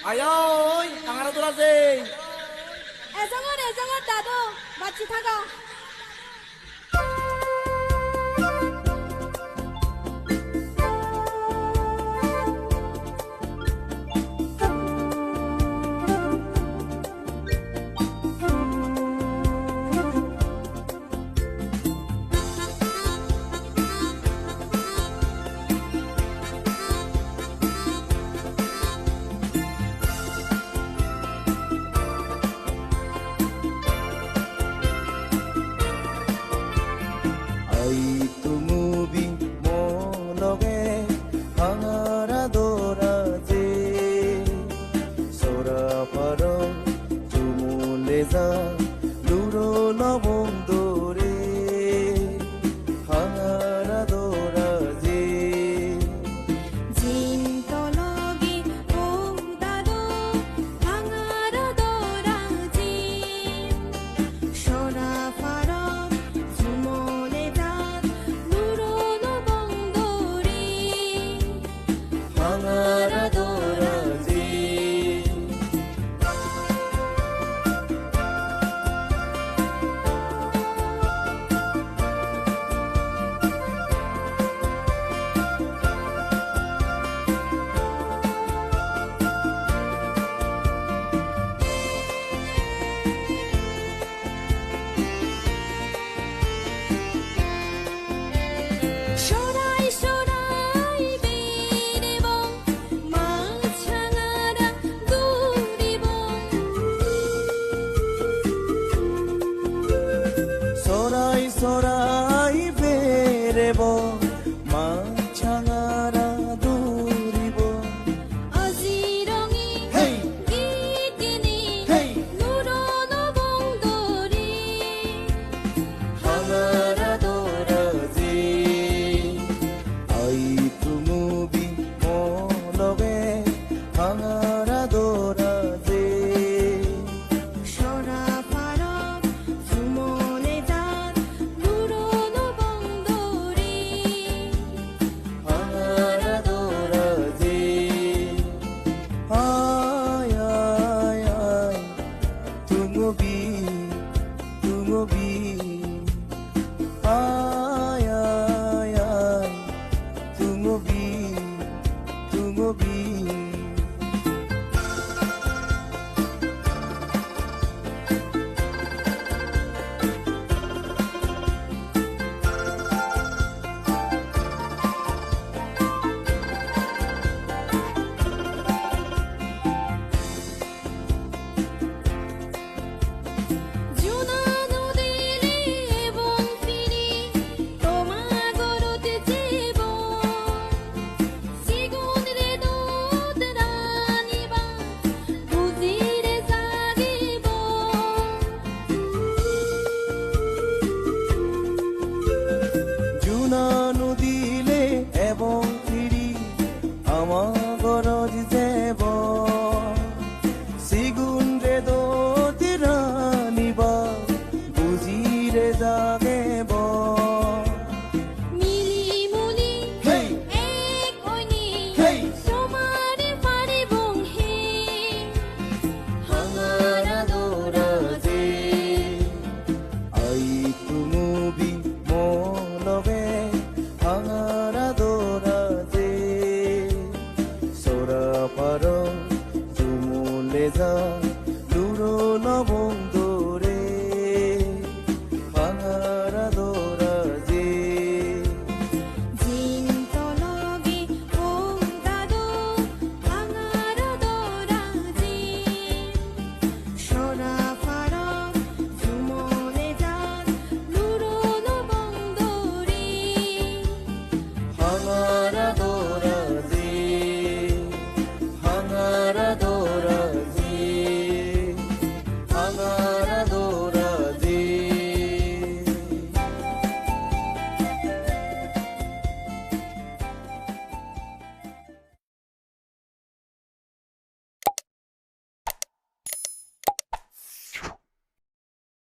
আয় আঙারা তোলা যে এজঙৰ দাদু বাচি থাকা সরাই বেরেব মাছাঙারা দৌৰিব আজি ৰঙি গীতনি নুৰন বন্দৰী হাঙারা দৌৰাজি আই তুমুবি মলগে হাঙারা দৌৰাজি সরা পারত সুমনে যাত নুরন বন্দৰী হাঙারা দৌৰাজি আয় আয় আয় তুমুবি আয় আয় আয় তুমুবি জুনা নদীলে এবং ফিরি তোমার গরতে জীব সিগুন রে দুধ রানিবা বুঝিরে জাগিব জুনা নদীলে এবং ফিরি আমার গরজ যাব সিগুন রে দোতিরা নিবা বুঝিরে জাগেব মিলি মুলি হেই এক অনি হেই তোমারে পারিব হে হাঙারা দৌৰাজি আই তুমুবি মলগে হাঙারা দৌৰাজি সরা পার তুমুলে যা লুরো লবঙ্গরে হাঙারা দৌৰাজি জিন তলবি ও দাদু ভাঙার দরাজি সরা ফারক সুমনে যান নুরন বন্দরি হাঙারা দৌৰাজি হাঙারা দৌৰাজি হাঙারা